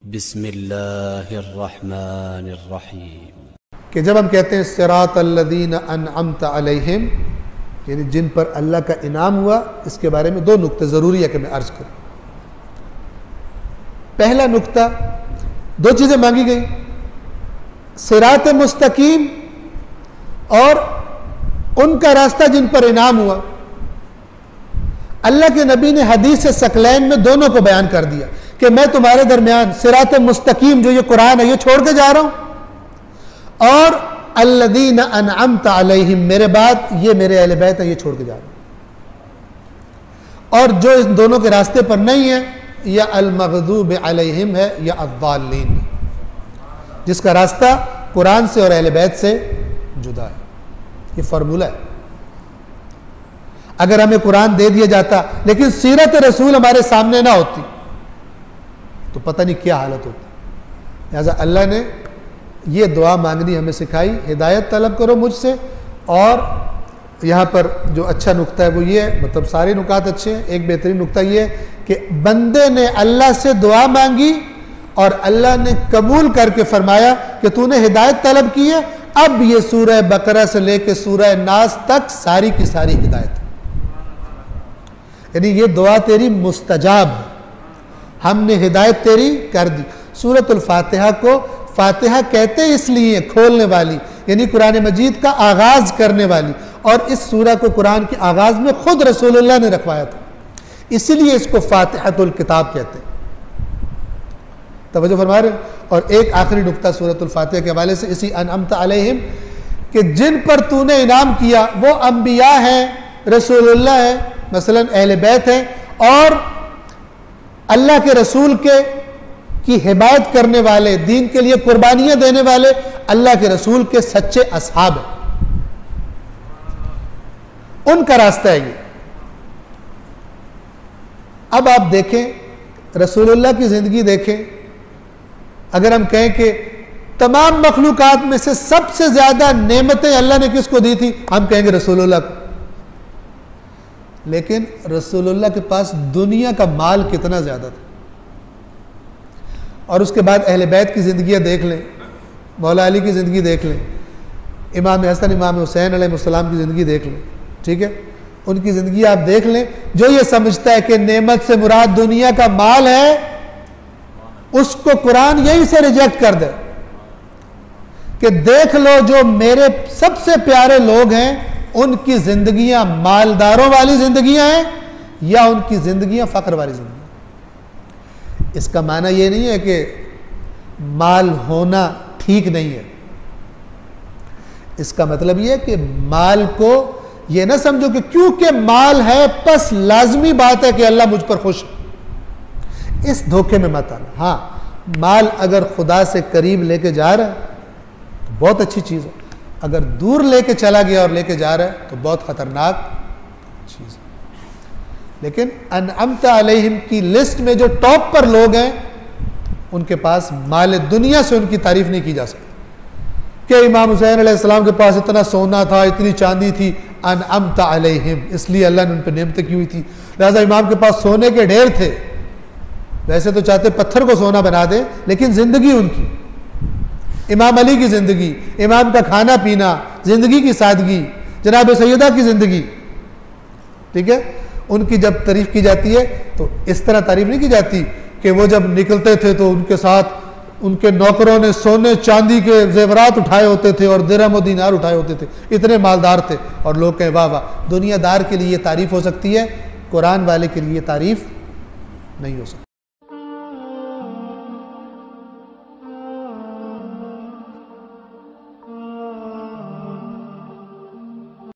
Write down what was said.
بسم اللہ الرحمن الرحیم کہ جب ہم کہتے ہیں صراط الذین انعمت علیہم یعنی جن پر اللہ کا انعام ہوا، اس کے بارے میں دو نقطے ضروری ہے کہ میں عرض کروں۔ پہلا نقطہ، دو چیزیں مانگی گئی، صراط مستقیم اور ان کا راستہ جن پر انعام ہوا۔ اللہ کے نبی نے حدیث ثقلین میں دونوں کو بیان کر دیا کہ میں تمہارے درمیان صراط مستقیم جو یہ قرآن ہے یہ چھوڑ کے جا رہا ہوں، اور الذین انعمت علیہم میرے بعد یہ میرے اہل بیت ہے یہ چھوڑ کے جا رہا ہوں، اور جو اس دونوں کے راستے پر نہیں ہے یا المغضوب علیہم ہے یا الضالین، جس کا راستہ قرآن سے اور اہل بیت سے جدا ہے۔ یہ فارمولہ ہے۔ اگر ہمیں قرآن دے دیا جاتا لیکن سیرت رسول ہمارے سامنے نہ ہوتی تو پتہ نہیں کیا حالت ہوتی۔ لہذا اللہ نے یہ دعا مانگنی ہمیں سکھائی، ہدایت طلب کرو مجھ سے۔ اور یہاں پر جو اچھا نقطہ ہے وہ یہ ہے، مطلب سارے نکات اچھے ہیں، ایک بہترین نقطہ یہ ہے کہ بندے نے اللہ سے دعا مانگی اور اللہ نے قبول کر کے فرمایا کہ تو نے ہدایت طلب کی ہے، اب یہ سورہ بقرہ سے لے کے سورہ ناس تک ساری کی ساری ہدایت، یعنی یہ دعا تیری مستجاب ہے، ہم نے ہدایت تیری کر دی۔ سورۃ الفاتحہ کو فاتحہ کہتے اس لیے کھولنے والی، یعنی قرآن مجید کا آغاز کرنے والی، اور اس سورہ کو قرآن کے آغاز میں خود رسول اللہ نے رکھوایا تھا، اسی لیے اس کو فاتحۃ الکتاب کہتے ہیں۔ توجہ فرما رہے ہیں۔ اور ایک آخری نقطہ سورۃ الفاتحہ کے حوالے سے اسی انعمت علیہم کہ جن پر تو نے انعام کیا وہ انبیاء ہیں، رسول اللہ ہے، مثلا اہل بیت ہیں، اور اللہ کے رسول کی حمایت کرنے والے، دین کے لیے قربانیاں دینے والے اللہ کے رسول کے سچے اصحاب ہیں، ان کا راستہ ہے یہ۔ اب آپ دیکھیں رسول اللہ کی زندگی دیکھیں، اگر ہم کہیں کہ تمام مخلوقات میں سے سب سے زیادہ نعمتیں اللہ نے کس کو دی تھی، ہم کہیں گے رسول اللہ کو۔ لیکن رسول اللہ کے پاس دنیا کا مال کتنا زیادہ تھا، اور اس کے بعد اہل بیت کی زندگیاں دیکھ لیں، مولا علی کی زندگی دیکھ لیں، امام حسن امام حسین علیہ السلام کی زندگی دیکھ لیں، ٹھیک ہے، ان کی زندگی آپ دیکھ لیں۔ جو یہ سمجھتا ہے کہ نعمت سے مراد دنیا کا مال ہے، اس کو قرآن یہی سے ریجیکٹ کر دے کہ دیکھ لو جو میرے سب سے پیارے لوگ ہیں ان کی زندگیاں مالداروں والی زندگیاں ہیں یا ان کی زندگیاں فقر والی زندگیاں۔ اس کا معنی یہ نہیں ہے کہ مال ہونا ٹھیک نہیں ہے، اس کا مطلب یہ ہے کہ مال کو یہ نہ سمجھو کہ کیونکہ مال ہے پس لازمی بات ہے کہ اللہ مجھ پر خوش ہے، اس دھوکے میں مت آنا۔ ہاں، مال اگر خدا سے قریب لے کے جا رہا ہے تو بہت اچھی چیز ہے، اگر دور لے کے چلا گیا اور لے کے جا رہا ہے تو بہت خطرناک چیز ہے۔ لیکن انعمت علیہم کی لسٹ میں جو ٹاپ پر لوگ ہیں ان کے پاس مال دنیا سے ان کی تعریف نہیں کی جا سکتی کہ امام حسین علیہ السلام کے پاس اتنا سونا تھا، اتنی چاندی تھی، انعمت علیہم، اس لیے اللہ نے ان پہ نعمتیں کی ہوئی تھی، لہذا امام کے پاس سونے کے ڈھیر تھے۔ ویسے تو چاہتے پتھر کو سونا بنا دیں، لیکن زندگی ان کی، امام علی کی زندگی، امام کا کھانا پینا، زندگی کی سادگی، جناب سیدہ کی زندگی، ٹھیک ہے، ان کی جب تعریف کی جاتی ہے تو اس طرح تعریف نہیں کی جاتی کہ وہ جب نکلتے تھے تو ان کے ساتھ ان کے نوکروں نے سونے چاندی کے زیورات اٹھائے ہوتے تھے اور درہم و دینار اٹھائے ہوتے تھے، اتنے مالدار تھے، اور لوگ کہیں واہ واہ۔ دنیا دار کے لیے یہ تعریف ہو سکتی ہے، قرآن والے کے لیے یہ تعریف نہیں ہو سکتی۔